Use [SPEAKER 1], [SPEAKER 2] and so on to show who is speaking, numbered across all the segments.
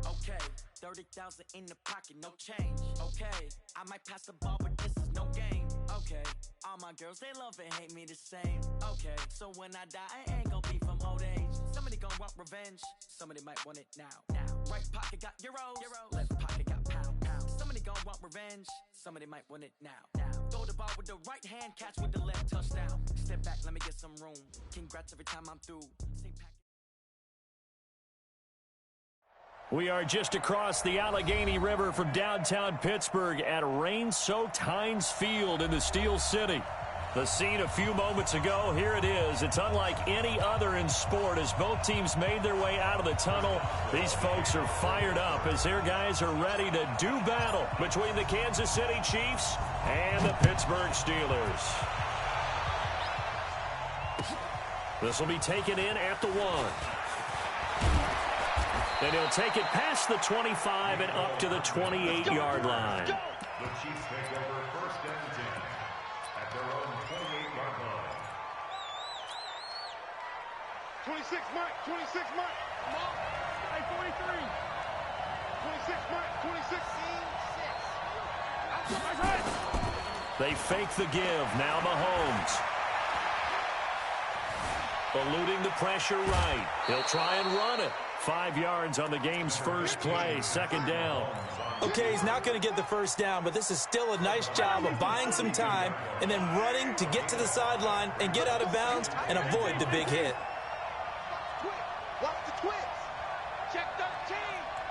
[SPEAKER 1] Okay, 30,000 in the pocket, no change. Okay, I might pass the ball, but this is no game. Okay, all my girls, they love and hate me the same. Okay, so when I die, I ain't gonna be from old age. Somebody gonna want revenge, somebody might want it now. Right pocket got euros, left pocket got pound. Somebody gonna want revenge, somebody might want it now. Throw the ball with the right hand, catch with the left, touchdown. Step back, let me get some room. Congrats every time I'm through.
[SPEAKER 2] We are just across the Allegheny River from downtown Pittsburgh at rain-soaked Heinz Field in the Steel City. The scene a few moments ago, here it is. It's unlike any other in sport as both teams made their way out of the tunnel. These folks are fired up as their guys are ready to do battle between the Kansas City Chiefs and the Pittsburgh Steelers. This will be taken in at the 1. And he'll take it past the 25 and up to the 28-yard line.
[SPEAKER 3] The Chiefs take over first and 10 at their own 28-yard line.
[SPEAKER 4] 26, Mike. 26, Mike. Come on. Hey, 43. 26, Mike. 26.
[SPEAKER 2] They fake the give. Now Mahomes. Eluding the pressure right. He'll try and run it. 5 yards on the game's first play, second down.
[SPEAKER 5] Okay, he's not going to get the first down, but this is still a nice job of buying some time and then running to get to the sideline and get out of bounds and avoid the big hit.
[SPEAKER 4] Watch the twitch. Check 13.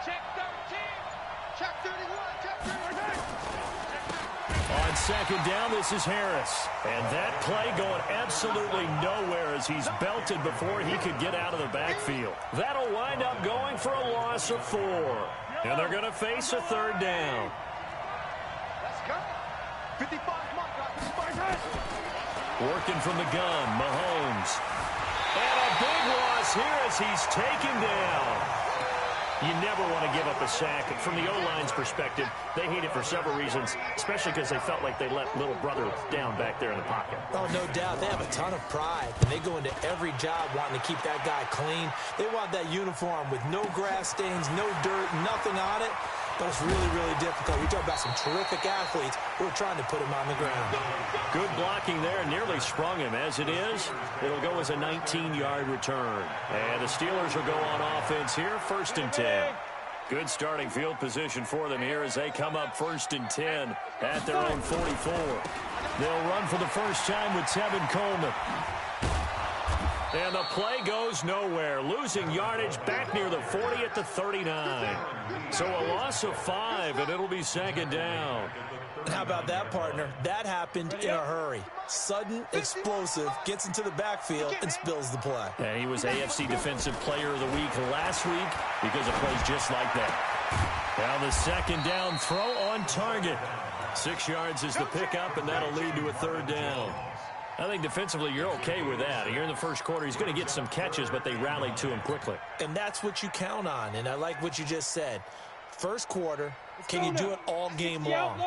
[SPEAKER 4] Check 13. Check 31. Check 31.
[SPEAKER 2] On second down, this is Harris. And that play going absolutely nowhere as he's belted before he could get out of the backfield. That'll wind up going for a loss of 4. And they're going to face a third down.
[SPEAKER 4] Let's go. 55,
[SPEAKER 2] Working from the gun, Mahomes. And a big loss here as he's taken down. You never want to give up a sack. From the O-line's perspective, they hate it for several reasons, especially because they felt like they let little brother down back there in the pocket.
[SPEAKER 5] Oh, no doubt. They have a ton of pride, and they go into every job wanting to keep that guy clean. They want that uniform with no grass stains, no dirt, nothing on it. But it's really, really difficult. We talk about some terrific athletes who are trying to put him on the ground.
[SPEAKER 2] Good blocking there. Nearly sprung him. As it is, it'll go as a 19-yard return. And the Steelers will go on offense here, first and 10. Good starting field position for them here as they come up first and 10 at their own 44. They'll run for the first time with Tevin Coleman. And the play goes nowhere, losing yardage back near the 40 at the 39. So a loss of 5, and it'll be second down.
[SPEAKER 5] And how about that, partner? That happened in a hurry. Sudden, explosive, gets into the backfield, and spills the play.
[SPEAKER 2] And he was AFC Defensive Player of the Week last week because of plays just like that. Now the second down throw on target. 6 yards is the pickup, and that'll lead to a third down. I think defensively you're okay with that. Here in the first quarter, he's going to get some catches, but they rallied to him quickly.
[SPEAKER 5] And that's what you count on, and I like what you just said. First quarter, can you do it all game long?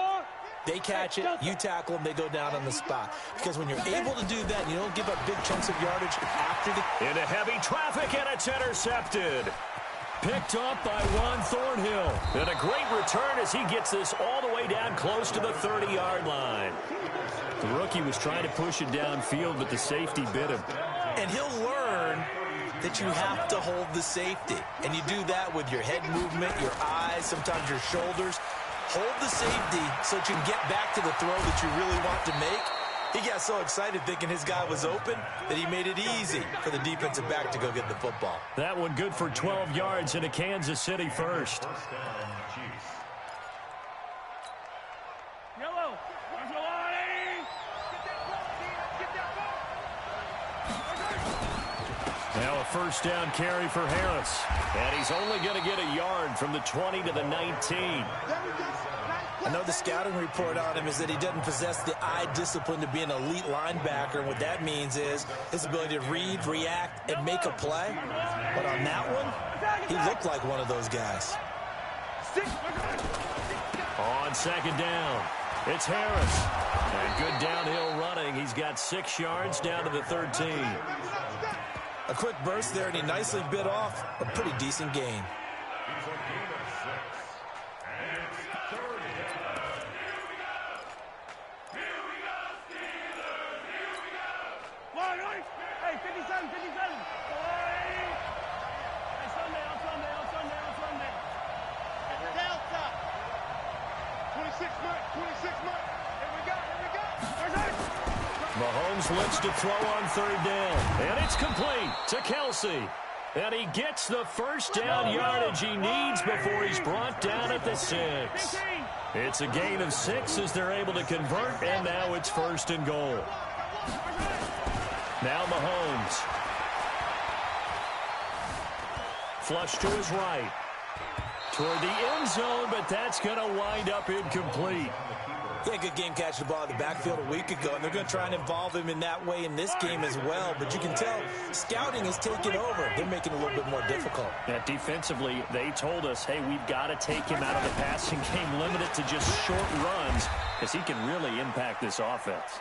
[SPEAKER 5] They catch it, you tackle them, they go down on the spot. Because when you're able to do that, and you don't give up big chunks of yardage after the...
[SPEAKER 2] Into heavy traffic, and it's intercepted. Picked up by Juan Thornhill. And a great return as he gets this all the way down close to the 30-yard line. The rookie was trying to push it downfield, but the safety bit him.
[SPEAKER 5] And he'll learn that you have to hold the safety. And you do that with your head movement, your eyes, sometimes your shoulders. Hold the safety so that you can get back to the throw that you really want to make. He got so excited thinking his guy was open that he made it easy for the defensive back to go get the football.
[SPEAKER 2] That one good for 12 yards into Kansas City first.
[SPEAKER 4] Yellow.
[SPEAKER 2] Now a first down carry for Harris. And he's only going to get a yard from the 20 to the 19.
[SPEAKER 5] I know the scouting report on him is that he doesn't possess the eye discipline to be an elite linebacker. And what that means is his ability to read, react, and make a play. But on that one, he looked like one of those guys.
[SPEAKER 2] On second down, it's Harris. And good downhill running. He's got 6 yards down to the 13.
[SPEAKER 5] A quick burst there, and he nicely bit off a pretty decent gain.
[SPEAKER 3] It's a game of 6. And it's third down.
[SPEAKER 4] Here we go, Steelers! Here we go! One, right? Hey, 57, 57. Hey, Sunday. Delta. 26 Mike. Here we go.
[SPEAKER 2] Mahomes looks to throw on third down. And it's complete to Kelsey. And he gets the first down yardage he needs before he's brought down at the 6. It's a gain of 6 as they're able to convert, and now it's first and goal. Now Mahomes. Flush to his right. Toward the end zone, but that's going to wind up incomplete.
[SPEAKER 5] Yeah, good game catching the ball in the backfield a week ago, and they're going to try and involve him in that way in this game as well. But you can tell scouting has taken over. They're making it a little bit more difficult.
[SPEAKER 2] Yeah, defensively, they told us, hey, we've got to take him out of the passing game, limit it to just short runs, because he can really impact this offense.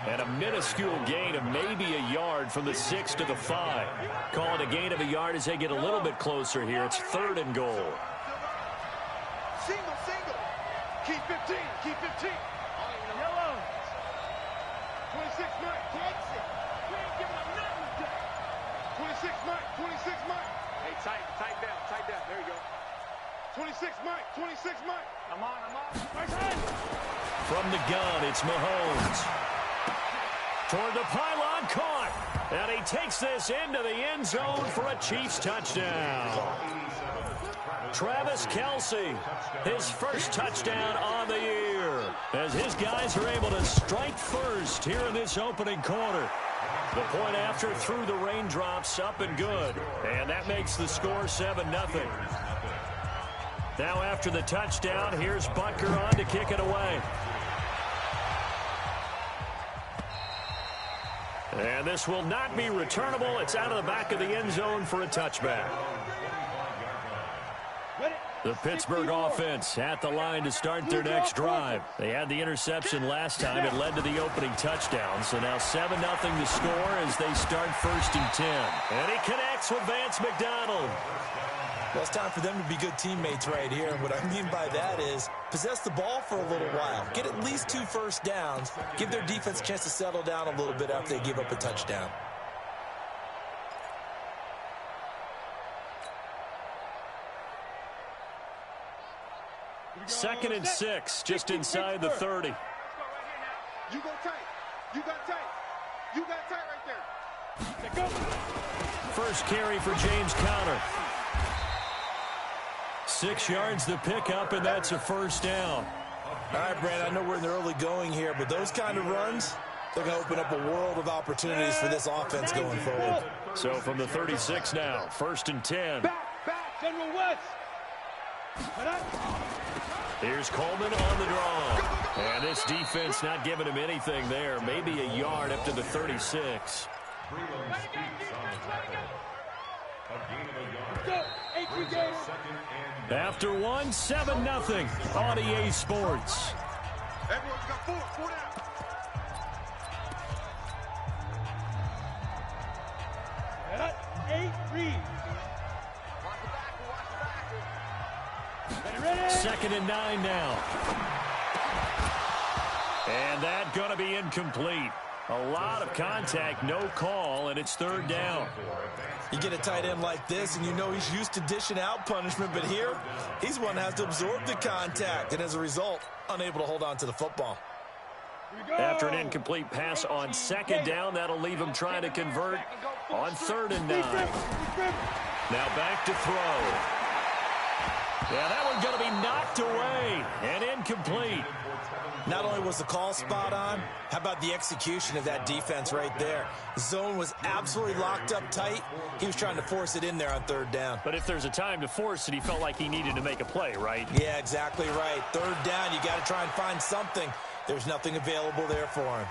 [SPEAKER 2] And a minuscule gain of maybe a yard from the 6 to the 5. Call it a gain of a yard as they get a little bit closer here. It's third and goal.
[SPEAKER 4] Single. Keep 15. Yellow. 26 Mike. Takes it. We ain't giving up nothing. 26 Mike. Hey, tight down. There you go. 26 Mike. I'm on.
[SPEAKER 2] From the gun, it's Mahomes. Toward the pylon, caught. And he takes this into the end zone for a Chiefs touchdown. Travis Kelsey, his first touchdown on the year, as his guys are able to strike first here in this opening quarter. The point after through the raindrops, up and good, and that makes the score 7-0. Now after the touchdown, here's Butker on to kick it away. And this will not be returnable. It's out of the back of the end zone for a touchback. The Pittsburgh offense at the line to start their next drive. They had the interception last time. It led to the opening touchdown. So now 7-0 to score as they start first and 10. And he connects with Vance McDonald.
[SPEAKER 5] Well, it's time for them to be good teammates right here. And what I mean by that is possess the ball for a little while. Get at least 2 first downs. Give their defense a chance to settle down a little bit after they give up a touchdown.
[SPEAKER 2] Second and 6, just inside the 30.
[SPEAKER 4] You go tight. You got tight right there. Go.
[SPEAKER 2] First carry for James Conner. 6 yards to pick up, and that's a first down.
[SPEAKER 5] All right, Brandon, I know we're in the early going here, but those kind of runs, they're going to open up a world of opportunities for this offense going forward.
[SPEAKER 2] So from the 36 now, first and 10.
[SPEAKER 4] Back, General West.
[SPEAKER 2] Here's Coleman on the draw. And this defense not giving him anything there. Maybe a yard up to the 36. After 1, 7-0 on EA Sports.
[SPEAKER 4] Everyone's got 4 down.
[SPEAKER 2] Second and 9 now. And that going to be incomplete. A lot of contact, no call, and it's third down.
[SPEAKER 5] You get a tight end like this, and you know he's used to dishing out punishment, but here, he's one that has to absorb the contact, and as a result, unable to hold on to the football.
[SPEAKER 2] After an incomplete pass on second down, that'll leave him trying to convert on third and 9. Now back to throw. Yeah, that one's going to be knocked away and incomplete.
[SPEAKER 5] Not only was the call spot on, how about the execution of that defense right there? Zone was absolutely locked up tight. He was trying to force it in there on third down.
[SPEAKER 2] But if there's a time to force it, he felt like he needed to make a play, right?
[SPEAKER 5] Yeah, exactly right. Third down, you got to try and find something. There's nothing available there for him.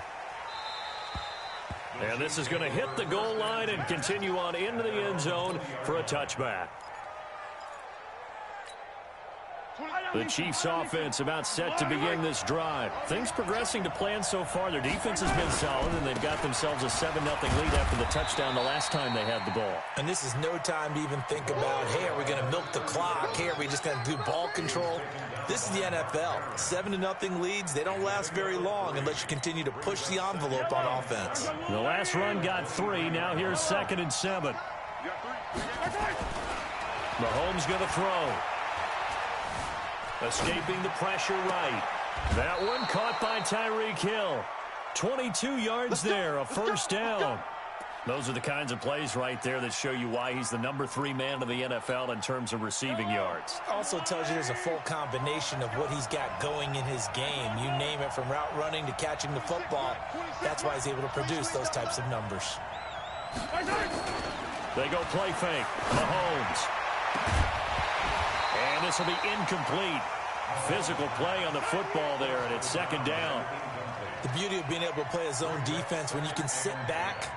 [SPEAKER 2] And this is going to hit the goal line and continue on into the end zone for a touchback. The Chiefs offense about set to begin this drive. Things progressing to plan so far. Their defense has been solid, and they've got themselves a 7-0 lead after the touchdown the last time they had the ball.
[SPEAKER 5] And this is no time to even think about, hey, are we going to milk the clock? Hey, are we just going to do ball control? This is the NFL. 7-0 leads, they don't last very long unless you continue to push the envelope on offense.
[SPEAKER 2] The last run got 3. Now here's 2nd and 7. Mahomes going to throw. Escaping the pressure right. That one caught by Tyreek Hill. 22 yards there, a first down. Those are the kinds of plays right there that show you why he's the number 3 man of the NFL in terms of receiving yards.
[SPEAKER 5] Also tells you there's a full combination of what he's got going in his game. You name it, from route running to catching the football. That's why he's able to produce those types of numbers.
[SPEAKER 2] They go play fake. Mahomes. And this will be incomplete. Physical play on the football there, and it's 2nd down.
[SPEAKER 5] The beauty of being able to play a zone defense, when you can sit back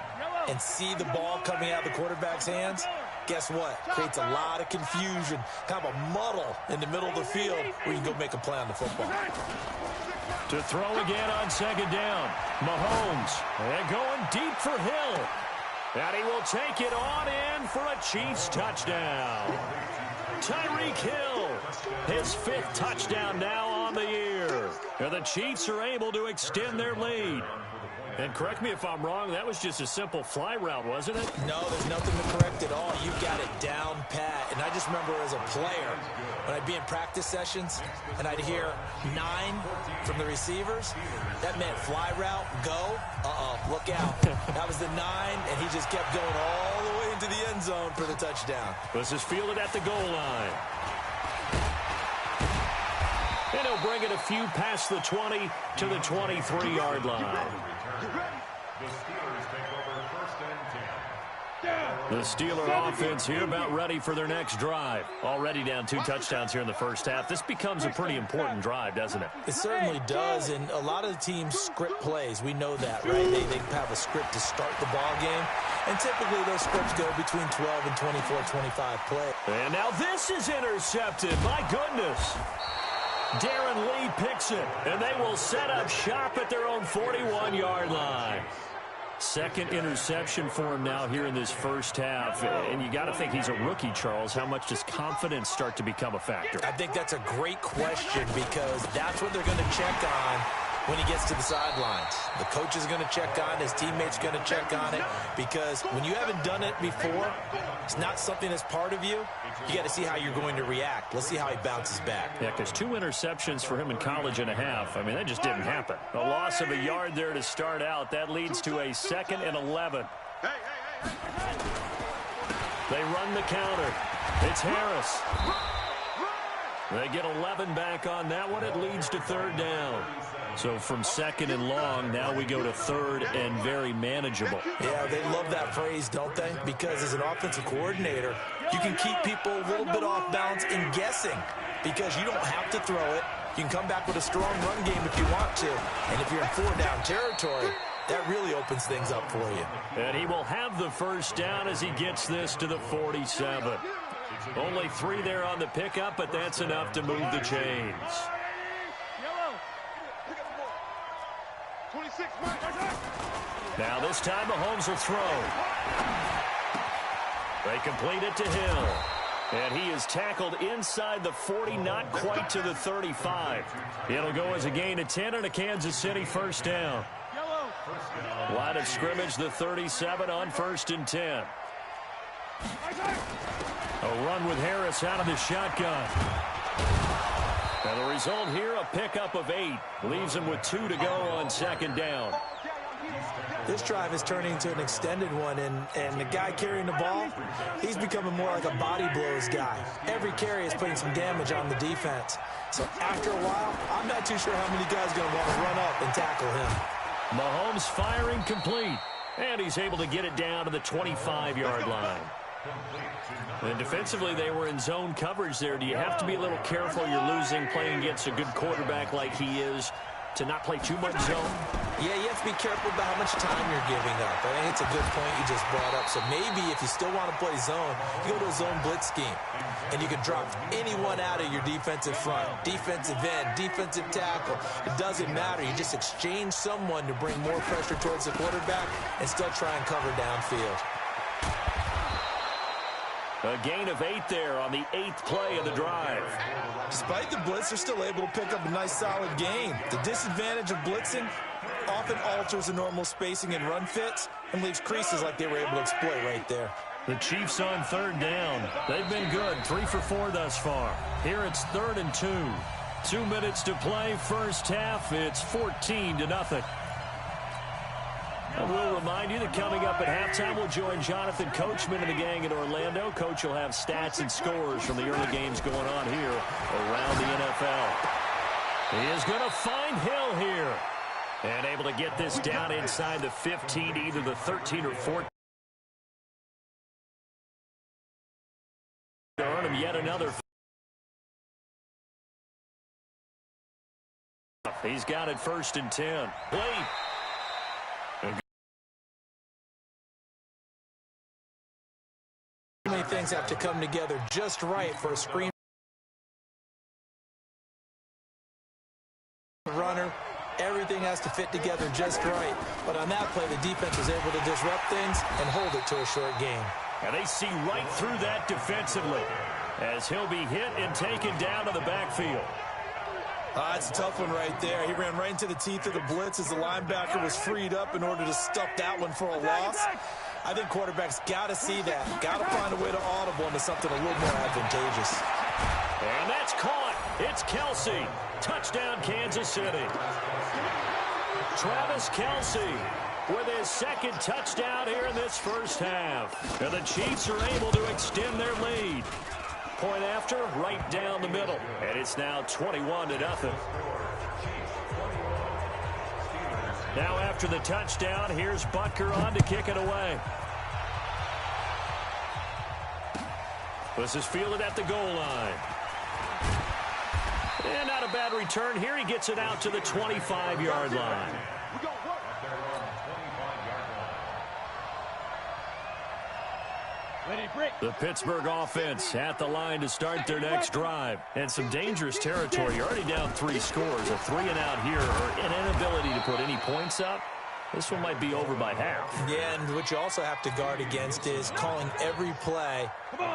[SPEAKER 5] and see the ball coming out of the quarterback's hands, guess what? Creates a lot of confusion, kind of a muddle in the middle of the field where you can go make a play on the football.
[SPEAKER 2] To throw again on 2nd down. Mahomes. And going deep for Hill. And he will take it on in for a Chiefs touchdown. Tyreek Hill, his 5th touchdown now on the year. And the Chiefs are able to extend their lead. And correct me if I'm wrong, that was just a simple fly route, wasn't it?
[SPEAKER 5] No, there's nothing to correct at all. You've got it down pat. And I just remember as a player, when I'd be in practice sessions and I'd hear 9 from the receivers, that meant fly route, go, look out. That was the 9, and he just kept going all the way into the end zone for the touchdown.
[SPEAKER 2] This is fielded at the goal line. And he'll bring it a few past the 20 to the 23-yard line.
[SPEAKER 3] The Steelers take over 1st and 10.
[SPEAKER 2] The Steeler offense here about ready for their next drive. Already down 2 touchdowns here in the first half. This becomes a pretty important drive, doesn't it?
[SPEAKER 5] It certainly does, and a lot of the teams script plays. We know that, right? They have a script to start the ball game, and typically those scripts go between 12 and 24, 25 plays.
[SPEAKER 2] And now this is intercepted. My goodness. Darren Lee picks it, and they will set up shop at their own 41-yard line. 2nd interception for him now here in this first half. And you got to think he's a rookie, Charles. How much does confidence start to become a factor?
[SPEAKER 5] I think that's a great question, because that's what they're going to check on when he gets to the sidelines. The coach is going to check on, his teammates are going to check on it, because when you haven't done it before, it's not something that's part of you. You got to see how you're going to react. Let's see how he bounces back.
[SPEAKER 2] Yeah, because 2 interceptions for him in college and a half. I mean, that just didn't happen. A loss of a yard there to start out. That leads to a 2nd and 11. They run the counter. It's Harris. They get 11 back on that one. It leads to 3rd down. So from 2nd and long, now we go to 3rd and very manageable.
[SPEAKER 5] Yeah, they love that phrase, don't they? Because as an offensive coordinator, you can keep people a little bit off balance in guessing, because you don't have to throw it. You can come back with a strong run game if you want to. And if you're in 4-down territory, that really opens things up for you.
[SPEAKER 2] And he will have the first down as he gets this to the 47. Only 3 there on the pickup, but that's enough to move the chains. Now this time Mahomes will throw. They complete it to Hill. And he is tackled inside the 40, not quite to the 35. It'll go as a gain of 10 and a Kansas City first down. Line of scrimmage, the 37 on 1st and 10. A run with Harris out of the shotgun. And the result here, a pickup of 8. Leaves him with 2 to go on 2nd down.
[SPEAKER 5] This drive is turning into an extended one, and the guy carrying the ball, he's becoming more like a body blows guy. Every carry is putting some damage on the defense. So after a while, I'm not too sure how many guys are going to want to run up and tackle him.
[SPEAKER 2] Mahomes firing complete. And he's able to get it down to the 25-yard line. And defensively, they were in zone coverage there. Do you have to be a little careful? You're losing, playing against a good quarterback like he is. to not play too much zone?
[SPEAKER 5] Yeah, you have to be careful about how much time you're giving up. I think it's a good point you just brought up. So maybe if you still want to play zone, you go to a zone blitz scheme. And you can drop anyone out of your defensive front. Defensive end, defensive tackle. It doesn't matter. You just exchange someone to bring more pressure towards the quarterback and still try and cover downfield.
[SPEAKER 2] A gain of 8 there on the 8th play of the drive.
[SPEAKER 5] Despite the blitz, they're still able to pick up a nice solid gain. The disadvantage of blitzing often alters the normal spacing and run fits and leaves creases like they were able to exploit right there.
[SPEAKER 2] The Chiefs on 3rd down. They've been good, 3 for 4 thus far. Here it's 3rd and 2. 2 minutes to play, first half. It's 14-0. And we'll remind you that coming up at halftime, we'll join Jonathan Coachman and the gang in Orlando. Coach will have stats and scores from the early games going on here around the NFL. He is going to find Hill here. And able to get this down inside the 15, either the 13 or 14. To earn him yet another. He's got it 1st and 10. Late.
[SPEAKER 5] Many things have to come together just right for a screen runner. Everything has to fit together just right. But on that play, the defense was able to disrupt things and hold it to a short game.
[SPEAKER 2] And they see right through that defensively as he'll be hit and taken down to the backfield.
[SPEAKER 5] That's a tough one right there. He ran right into the teeth of the blitz as the linebacker was freed up in order to stuff that one for a loss. I think quarterbacks got to see that. Got to find a way to audible into something a little more advantageous.
[SPEAKER 2] And that's caught. It's Kelsey. Touchdown, Kansas City. Travis Kelsey with his 2nd touchdown here in this first half. And the Chiefs are able to extend their lead. Point after, right down the middle. And it's now 21-0. Now after the touchdown, here's Butker on to kick it away. This is fielded at the goal line. And not a bad return here. He gets it out to the 25-yard line. The Pittsburgh offense at the line to start their next drive. And some dangerous territory. You're already down 3 scores. A 3-and-out here, or an inability to put any points up. This one might be over by half.
[SPEAKER 5] Yeah, and what you also have to guard against is calling every play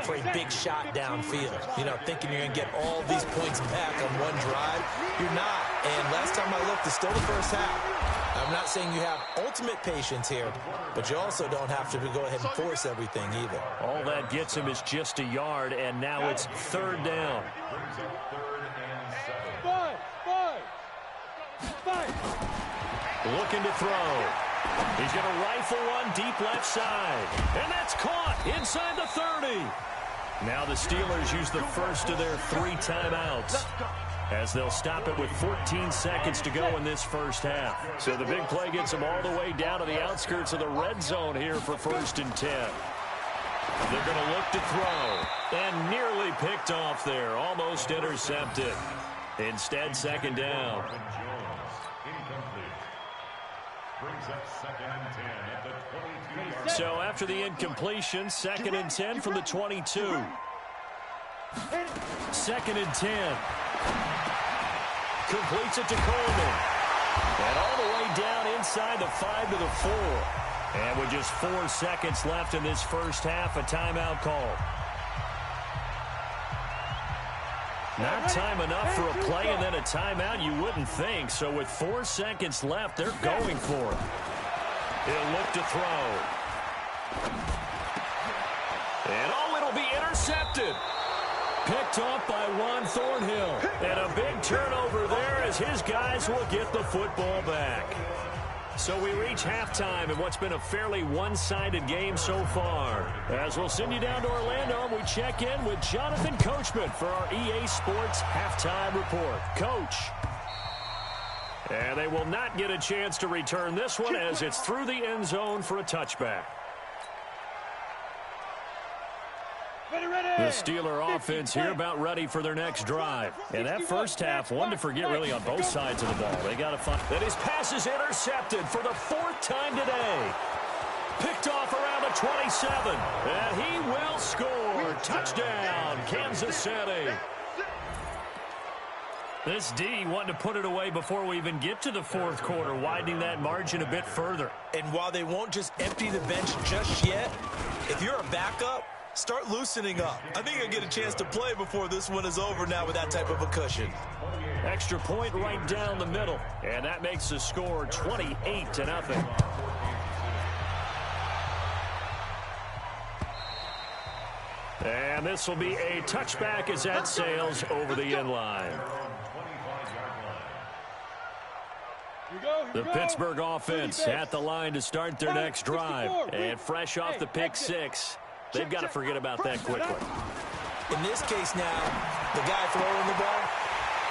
[SPEAKER 5] for a big shot downfield. You know, thinking you're going to get all these points back on one drive. You're not. And last time I looked, it's still the first half. I'm not saying you have ultimate patience here, but you also don't have to go ahead and force everything either.
[SPEAKER 2] All that gets him is just a yard, and now it's 3rd down. Looking to throw. He's going to rifle one deep left side. And that's caught inside the 30. Now the Steelers use the first of their 3 timeouts as they'll stop it with 14 seconds to go in this first half. So the big play gets them all the way down to the outskirts of the red zone here for 1st and 10. They're going to look to throw. And nearly picked off there. Almost intercepted. Instead, 2nd down. So after the incompletion, 2nd and 10 from the 22. 2nd and 10. Completes it to Coleman. And all the way down inside the 5 to the 4. And with just 4 seconds left in this first half, a timeout call. Not time enough for a play and then a timeout, you wouldn't think. So with 4 seconds left, they're going for it. He'll look to throw. And it'll be intercepted. Picked off by Juan Thornhill. And a big turnover there as his guys will get the football back. So we reach halftime in what's been a fairly one-sided game so far. As we'll send you down to Orlando, and we check in with Jonathan Coachman for our EA Sports Halftime Report. Coach. And they will not get a chance to return this one as it's through the end zone for a touchback. The Steeler offense here about ready for their next drive. And that first half, one to forget really on both sides of the ball. They got to find that his pass is intercepted for the 4th time today. Picked off around the 27. And he will score. Touchdown, Kansas City. This D wanting to put it away before we even get to the 4th quarter, widening that margin a bit further.
[SPEAKER 5] And while they won't just empty the bench just yet, if you're a backup, start loosening up. I think you'll get a chance to play before this one is over now with that type of a cushion.
[SPEAKER 2] Extra point right down the middle. And that makes the score 28-0. And this will be a touchback as that sails over the end line. The Pittsburgh offense at the line to start their next drive. And fresh off the pick 6. They've got to forget about that quickly.
[SPEAKER 5] In this case now, the guy throwing the ball,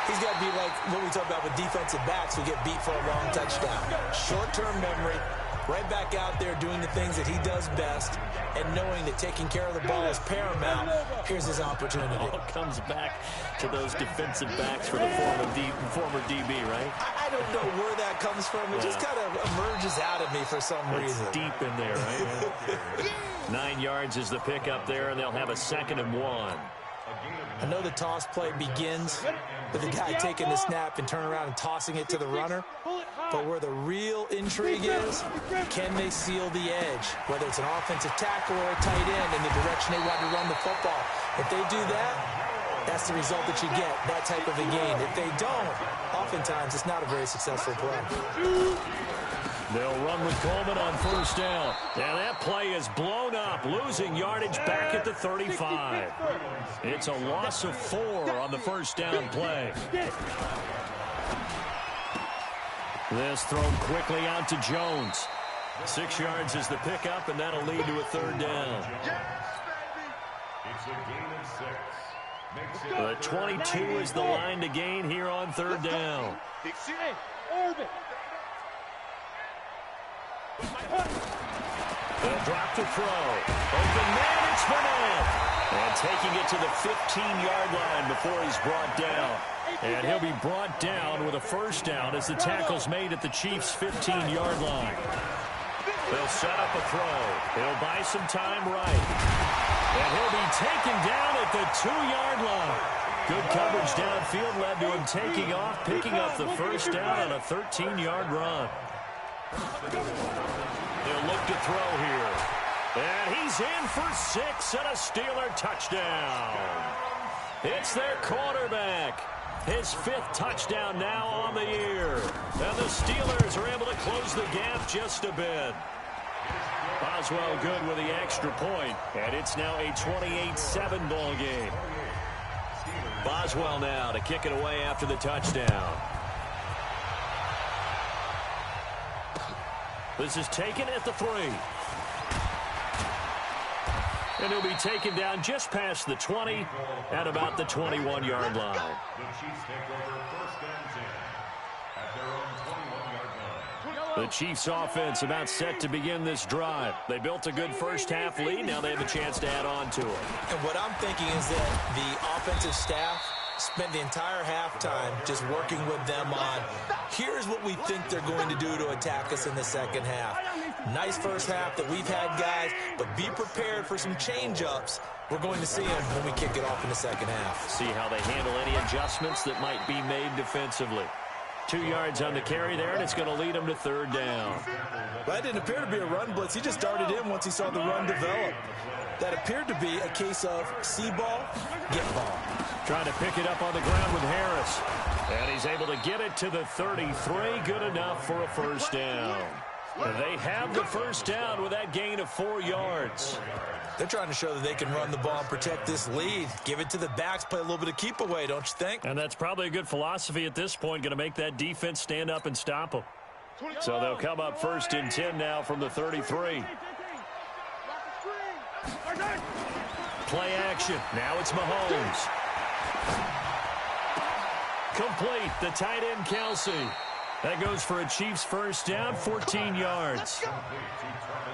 [SPEAKER 5] he's got to be like what we talk about with defensive backs who get beat for a long touchdown. Short-term memory, right back out there doing the things that he does best, and knowing that taking care of the ball is paramount. Here's his opportunity.
[SPEAKER 2] All comes back to those defensive backs for the former DB, right?
[SPEAKER 5] I don't know where that comes from. It just kind of emerges out of me for some reason.
[SPEAKER 2] It's deep in there, right? 9 yards is the pickup there, and they'll have a 2nd and 1.
[SPEAKER 5] I know the toss play begins with the guy taking the snap and turning around and tossing it to the runner. But where the real intrigue is, can they seal the edge? Whether it's an offensive tackle or a tight end in the direction they want to run the football. If they do that, that's the result that you get, that type of a game. If they don't, oftentimes it's not a very successful play.
[SPEAKER 2] They'll run with Coleman on 1st down. And that play is blown up, losing yardage back at the 35. It's a loss of 4 on the 1st down play. This thrown quickly out to Jones. 6 yards is the pickup, and that'll lead to a 3rd down.
[SPEAKER 3] It's a gain of 6.
[SPEAKER 2] The 22 is the line to gain here on 3rd down. They'll drop to throw. Open man, it's Burnett. And taking it to the 15-yard line before he's brought down. And he'll be brought down with a 1st down as the tackle's made at the Chiefs' 15-yard line. They'll set up a throw. He'll buy some time right. And he'll be taken down at the 2-yard line. Good coverage downfield led to him taking off, picking up the 1st down on a 13-yard run. They'll look to throw here. And he's in for 6 and a Steeler touchdown. It's their quarterback. His 5th touchdown now on the year. And the Steelers are able to close the gap just a bit. Boswell good with the extra point. And it's now a 28-7 ball game. Boswell now to kick it away after the touchdown. This is taken at the 3. And he'll be taken down just past the 20 at about the 21-yard line.
[SPEAKER 3] The Chiefs take over 1st and 10 at their own 21-yard line.
[SPEAKER 2] The Chiefs offense about set to begin this drive. They built a good first half lead. Now they have a chance to add on to it.
[SPEAKER 5] And what I'm thinking is that the offensive staff spent the entire halftime just working with them on, here's what we think they're going to do to attack us in the second half. Nice first half that we've had, guys, but be prepared for some change-ups. We're going to see them when we kick it off in the second half.
[SPEAKER 2] See how they handle any adjustments that might be made defensively. 2 yards on the carry there, and it's going to lead them to 3rd down.
[SPEAKER 5] Well, that didn't appear to be a run blitz. He just darted in once he saw the run develop. That appeared to be a case of see ball, get ball.
[SPEAKER 2] Trying to pick it up on the ground with Harris. And he's able to get it to the 33. Good enough for a 1st down. And they have the 1st down with that gain of 4 yards.
[SPEAKER 5] They're trying to show that they can run the ball and protect this lead. Give it to the backs, play a little bit of keep away, don't you think?
[SPEAKER 2] And that's probably a good philosophy at this point, going to make that defense stand up and stop them. So they'll come up 1st and 10 now from the 33. Play action. Now it's Mahomes. Complete. The tight end, Kelsey. That goes for a Chiefs first down, 14 yards.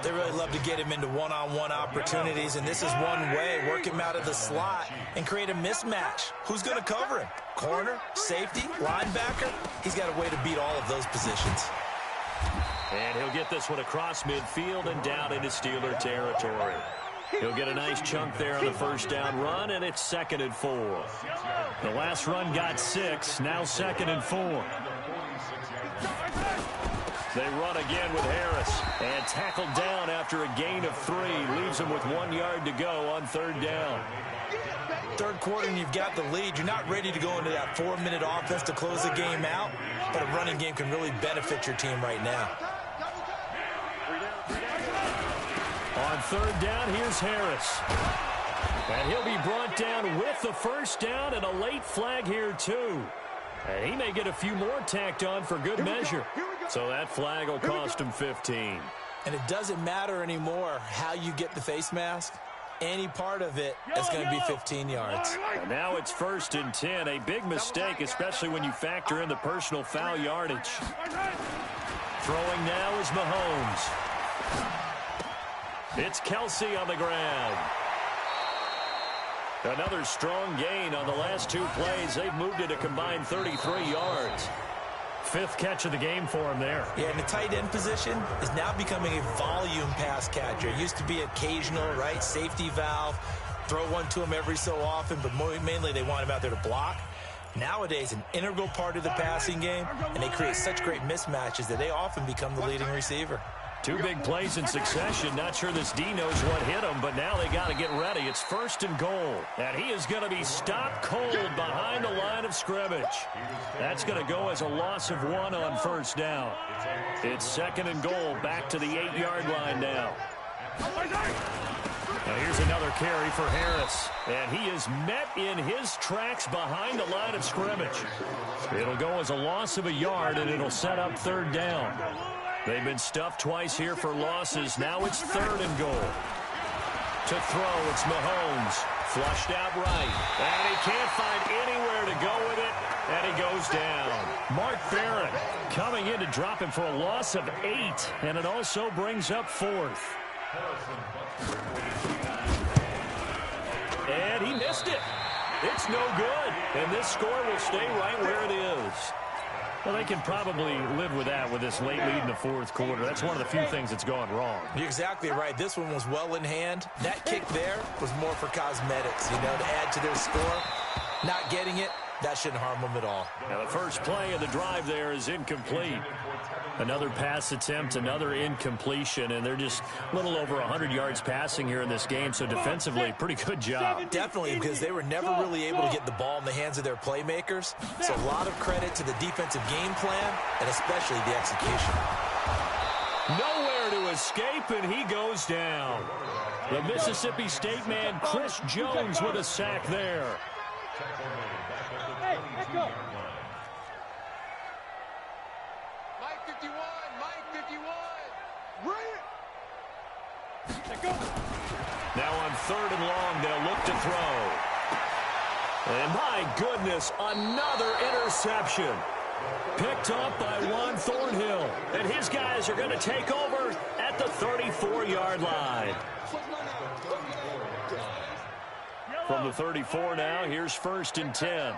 [SPEAKER 5] They really love to get him into one-on-one opportunities, and this is one way. Work him out of the slot and create a mismatch. Who's going to cover him? Corner, safety, linebacker? He's got a way to beat all of those positions.
[SPEAKER 2] And he'll get this one across midfield and down into Steeler territory. He'll get a nice chunk there on the first down run, and it's 2nd and 4. The last run got 6, now 2nd and 4. They run again with Harris, and tackled down after a gain of 3. Leaves him with 1 yard to go on 3rd down.
[SPEAKER 5] Third quarter and you've got the lead. You're not ready to go into that 4-minute offense to close the game out, but a running game can really benefit your team right now.
[SPEAKER 2] On 3rd down, here's Harris. And he'll be brought down with the first down and a late flag here, too. And he may get a few more tacked on for good measure. So that flag will cost him 15.
[SPEAKER 5] And it doesn't matter anymore how you get the face mask. Any part of it is going to be 15 yards.
[SPEAKER 2] And now it's 1st and 10. A big mistake, especially when you factor in the personal foul yardage. Throwing now is Mahomes. It's Kelsey on the ground. Another strong gain on the last 2 plays. They've moved it a combined 33 yards. 5th catch of the game for him there.
[SPEAKER 5] Yeah, and the tight end position is now becoming a volume pass catcher. It used to be occasional, right? Safety valve. Throw one to him every so often, but mainly they want him out there to block. Nowadays, an integral part of the passing game, and they create such great mismatches that they often become the leading receiver.
[SPEAKER 2] 2 big plays in succession. Not sure this D knows what hit him, but now they got to get ready. It's 1st and goal. And he is going to be stopped cold behind the line of scrimmage. That's going to go as a loss of 1 on 1st down. It's 2nd and goal, back to the 8-yard line now. Now here's another carry for Harris. And he is met in his tracks behind the line of scrimmage. It'll go as a loss of a yard, and it'll set up 3rd down. They've been stuffed twice here for losses. Now it's 3rd and goal. To throw, it's Mahomes. Flushed out right. And he can't find anywhere to go with it. And he goes down. Mark Barrett coming in to drop him for a loss of 8. And it also brings up 4th. And he missed it. It's no good. And this score will stay right where it is. Well, they can probably live with that with this late lead in the 4th quarter. That's one of the few things that's gone wrong.
[SPEAKER 5] You're exactly right. This one was well in hand. That kick there was more for cosmetics, to add to their score. Not getting it, that shouldn't harm them at all.
[SPEAKER 2] Now, the first play of the drive there is incomplete. Another pass attempt, another incompletion, and they're just a little over 100 yards passing here in this game, so defensively, pretty good job.
[SPEAKER 5] Definitely, because they were never really able to get the ball in the hands of their playmakers, so a lot of credit to the defensive game plan, and especially the execution.
[SPEAKER 2] Nowhere to escape, and he goes down. The Mississippi State man, Chris Jones, with a sack there.
[SPEAKER 4] Hey, let's go.
[SPEAKER 2] Now on 3rd and long, they'll look to throw. And my goodness, another interception. Picked up by Juan Thornhill. And his guys are going to take over at the 34-yard line. From the 34 now, here's 1st and 10.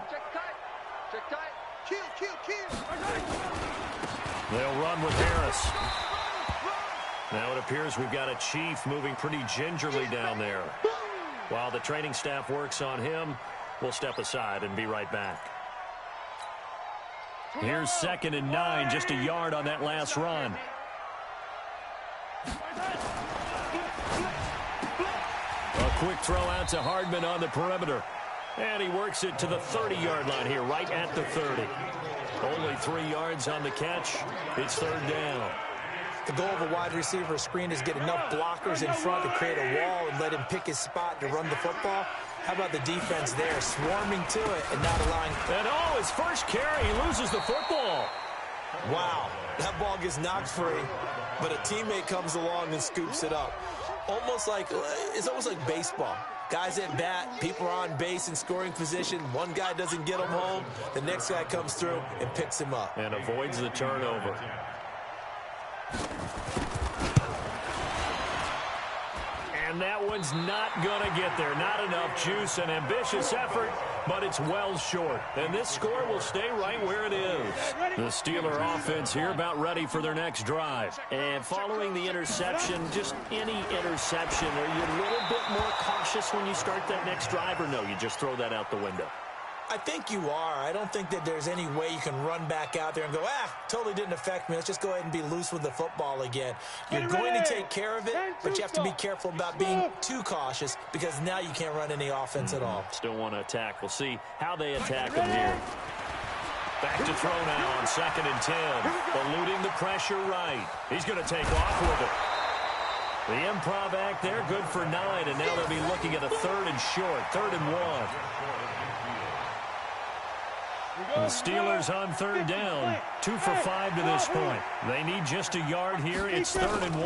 [SPEAKER 2] They'll run with Harris. Now it appears we've got a Chief moving pretty gingerly down there. While the training staff works on him, we'll step aside and be right back. Here's 2nd and 9, just a yard on that last run. A quick throw out to Hardman on the perimeter. And he works it to the 30-yard line here, right at the 30. Only 3 yards on the catch. It's 3rd down.
[SPEAKER 5] The goal of a wide receiver screen is get enough blockers in front to create a wall and let him pick his spot to run the football. How about the defense there, swarming to it and not allowing...
[SPEAKER 2] And his first carry, he loses the football.
[SPEAKER 5] Wow, that ball gets knocked free, but a teammate comes along and scoops it up. It's almost like baseball. Guys at bat, people are on base in scoring position. One guy doesn't get him home. The next guy comes through and picks him up.
[SPEAKER 2] And avoids the turnover. And that one's not going to get there. Not enough juice, an ambitious effort, but it's well short. And this score will stay right where it is. The Steeler offense here about ready for their next drive. And following the interception, just any interception, are you a little bit more cautious when you start that next drive, or no, you just throw that out the window?
[SPEAKER 5] I think you are. I don't think that there's any way you can run back out there and go, totally didn't affect me. Let's just go ahead and be loose with the football again. You're going to take care of it, but you have to be careful about being too cautious because now you can't run any offense at all.
[SPEAKER 2] Still want to attack. We'll see how they attack them here. Back to throw now on 2nd and 10. Eluding the pressure right. He's going to take off with it. The improv act there, good for 9, and now they'll be looking at a 3rd and short, 3rd and 1. The Steelers on 3rd down, 2 for 5 to this point. They need just a yard here. It's 3rd and 1.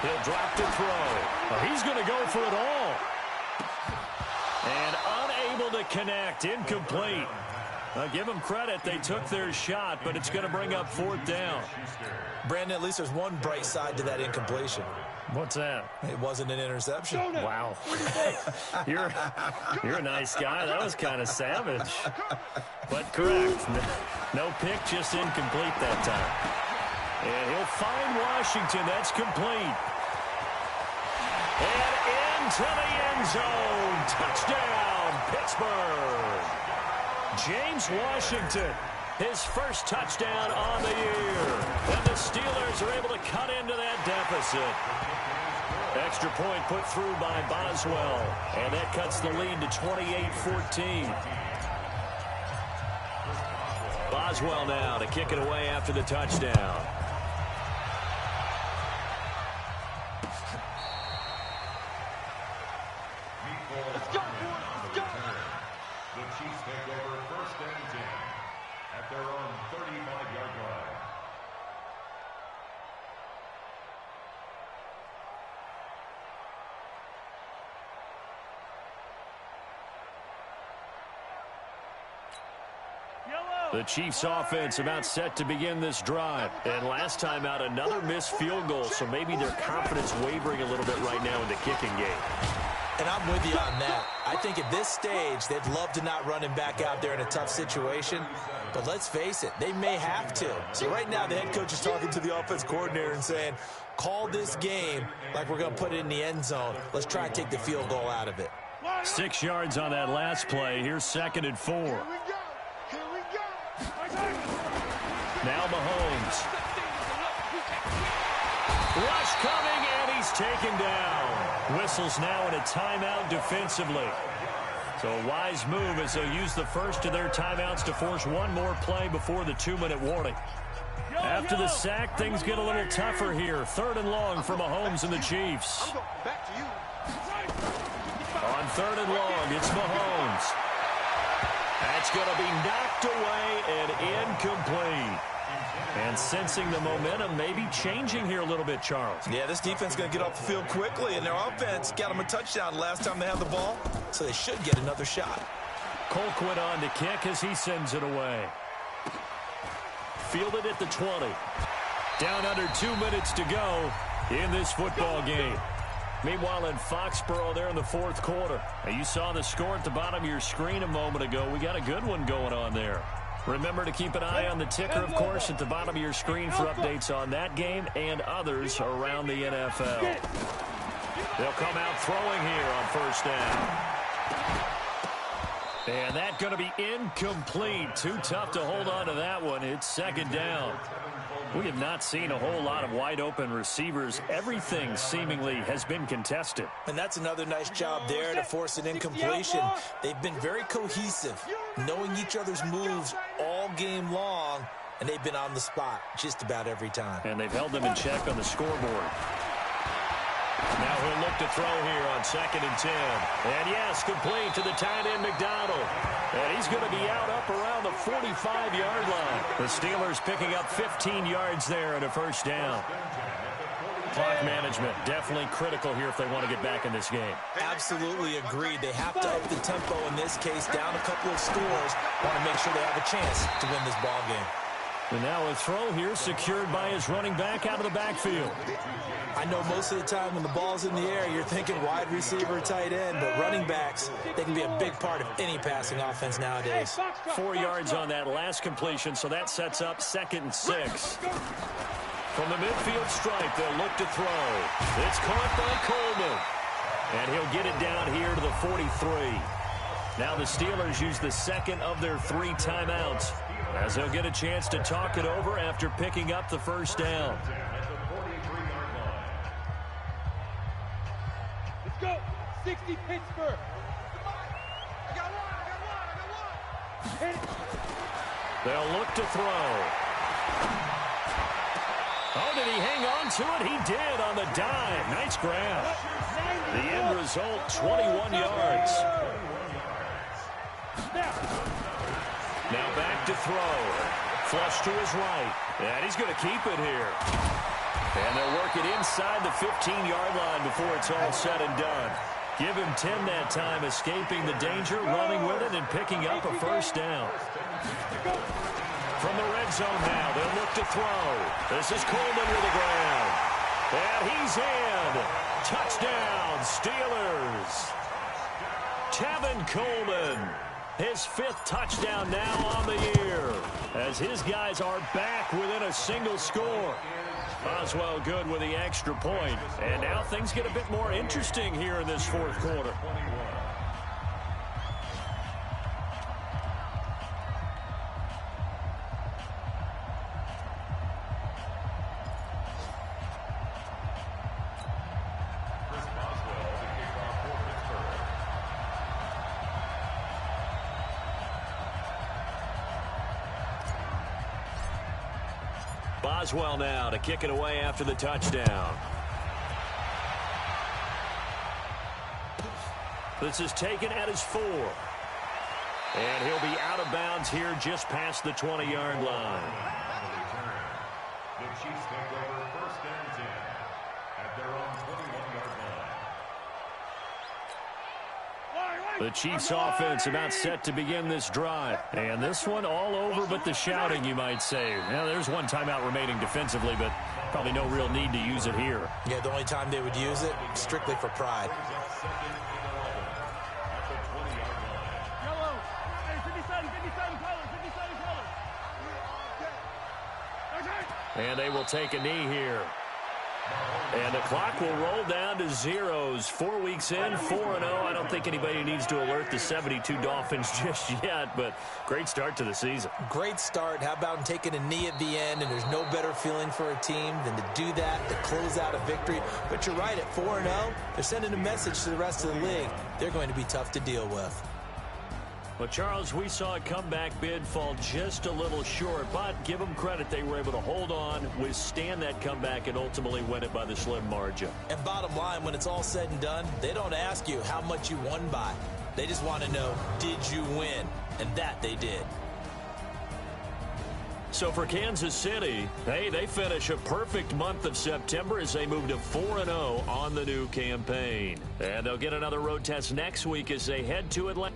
[SPEAKER 2] He'll drop to throw. He's going to go for it all. And unable to connect, incomplete. Give them credit. They took their shot, but it's going to bring up 4th down.
[SPEAKER 5] Brandon, at least there's one bright side to that incompletion.
[SPEAKER 2] What's that?
[SPEAKER 5] It wasn't an interception.
[SPEAKER 2] Wow. You're a nice guy. That was kind of savage. But correct. No pick, just incomplete that time. And he'll find Washington. That's complete. And into the end zone. Touchdown, Pittsburgh. James Washington, his first touchdown on the year. And the Steelers are able to cut into that deficit. Extra point put through by Boswell. And that cuts the lead to 28-14. Boswell now to kick it away after the touchdown.
[SPEAKER 3] Let's go, boys. Let's go. The Chiefs take over 1st and 10 at their own 35-yard line.
[SPEAKER 2] The Chiefs offense about set to begin this drive. And last time out, another missed field goal, so maybe their confidence wavering a little bit right now in the kicking game.
[SPEAKER 5] And I'm with you on that. I think at this stage, they'd love to not run him back out there in a tough situation. But let's face it, they may have to. So right now, the head coach is talking to the offense coordinator and saying, call this game like we're going to put it in the end zone. Let's try and take the field goal out of it.
[SPEAKER 2] 6 yards on that last play. Here's 2nd and 4. Now Mahomes. Rush coming, and he's taken down. Whistles now in a timeout defensively. So a wise move as they'll use the first of their timeouts to force one more play before the 2-minute warning. After the sack, things get a little tougher here. 3rd and long for Mahomes and the Chiefs. On 3rd and long, it's Mahomes. That's going to be knocked away and incomplete. And sensing the momentum maybe changing here a little bit, Charles.
[SPEAKER 5] Yeah, this defense is going to get off the field quickly, and their offense got them a touchdown last time they had the ball, so they should get another shot.
[SPEAKER 2] Colquitt on to kick as he sends it away. Fielded at the 20. Down under 2 minutes to go in this football game. Meanwhile, in Foxborough there in the 4th quarter. Now, you saw the score at the bottom of your screen a moment ago. We got a good one going on there. Remember to keep an eye on the ticker, of course, at the bottom of your screen for updates on that game and others around the NFL. They'll come out throwing here on 1st down. And that's going to be incomplete. Too tough to hold on to that one. It's 2nd down. We have not seen a whole lot of wide-open receivers. Everything seemingly has been contested.
[SPEAKER 5] And that's another nice job there to force an incompletion. They've been very cohesive, knowing each other's moves all game long, and they've been on the spot just about every time.
[SPEAKER 2] And they've held them in check on the scoreboard. Now he'll look to throw here on 2nd and 10. And yes, complete to the tight end, McDonald. And he's going to be out up around the 45-yard line. The Steelers picking up 15 yards there at a 1st down. Clock management, definitely critical here if they want to get back in this game.
[SPEAKER 5] Absolutely agreed. They have to up the tempo in this case, down a couple of scores. Want to make sure they have a chance to win this ball game.
[SPEAKER 2] And now a throw here secured by his running back out of the backfield.
[SPEAKER 5] I know most of the time when the ball's in the air, you're thinking wide receiver, tight end, but running backs, they can be a big part of any passing offense nowadays.
[SPEAKER 2] 4 yards on that last completion, so that sets up 2nd and 6. From the midfield stripe, they'll look to throw. It's caught by Coleman. And he'll get it down here to the 43. Now the Steelers use the second of their 3 timeouts, as they'll get a chance to talk it over after picking up the first down.
[SPEAKER 4] Let's go. 60 Pittsburgh. I got one. Hit it.
[SPEAKER 2] They'll look to throw. Oh, did he hang on to it? He did on the dime. Nice grab. The end result, 21 yards. Now back to throw. Flush to his right. And he's going to keep it here. And they'll work it inside the 15-yard line before it's all said and done. Give him 10 that time, escaping the danger, running with it, and picking up a first down. From the red zone now, they'll look to throw. This is Coleman with the ground. And he's in. Touchdown, Steelers. Tevin Coleman. His 5th touchdown now on the year, as his guys are back within a single score. Boswell good with the extra point. And now things get a bit more interesting here in this 4th quarter. Boswell now to kick it away after the touchdown. This is taken at his 4. And he'll be out of bounds here just past the 20-yard line.
[SPEAKER 3] The Chiefs take over 1st and 10 at their own 21-yard line.
[SPEAKER 2] The Chiefs offense about set to begin this drive. And this one all over but the shouting, you might say. Now, there's one timeout remaining defensively, but probably no real need to use it here.
[SPEAKER 5] Yeah, the only time they would use it, strictly for pride.
[SPEAKER 4] Yellow. Hey, 57 colors, 57 colors.
[SPEAKER 2] And they will take a knee here. And the clock will roll down to zeros. 4 weeks in, 4-0. I don't think anybody needs to alert the 72 Dolphins just yet, but great start to the season.
[SPEAKER 5] Great start. How about taking a knee at the end? And there's no better feeling for a team than to do that, to close out a victory. But you're right, at 4-0, they're sending a message to the rest of the league. They're going to be tough to deal with.
[SPEAKER 2] Well, Charles, we saw a comeback bid fall just a little short, but give them credit. They were able to hold on, withstand that comeback, and ultimately win it by the slim margin.
[SPEAKER 5] And bottom line, when it's all said and done, they don't ask you how much you won by. They just want to know, did you win? And that they did.
[SPEAKER 2] So for Kansas City, hey, they finish a perfect month of September as they move to 4-0 on the new campaign. And they'll get another road test next week as they head to Atlanta.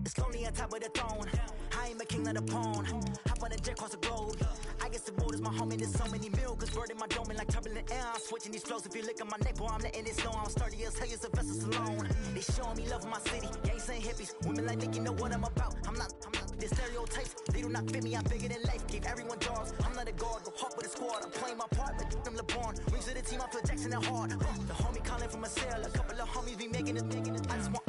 [SPEAKER 1] It's lonely on top of the throne. I ain't a king of the pawn. Hop on a jet across the globe. I guess the road is my home and there's so many milk. Bird in my dome and like turbulent air. I'm switching these flows. If you look at my neck, boy, I'm letting it slow. I'm sturdy as hell as Sylvester Stallone. They showing me love in my city. Yeah, ain't saying hippies. Women like Nick, you know what I'm about. I'm not the stereotypes. They do not fit me. I'm bigger than life. Give everyone jobs. I'm not a guard. Go hard with a squad. I'm playing my part, but I'm LeBron. Rings to the team. I feel Jackson and hard. The homie calling from a cell. A couple of homies be making it. I just want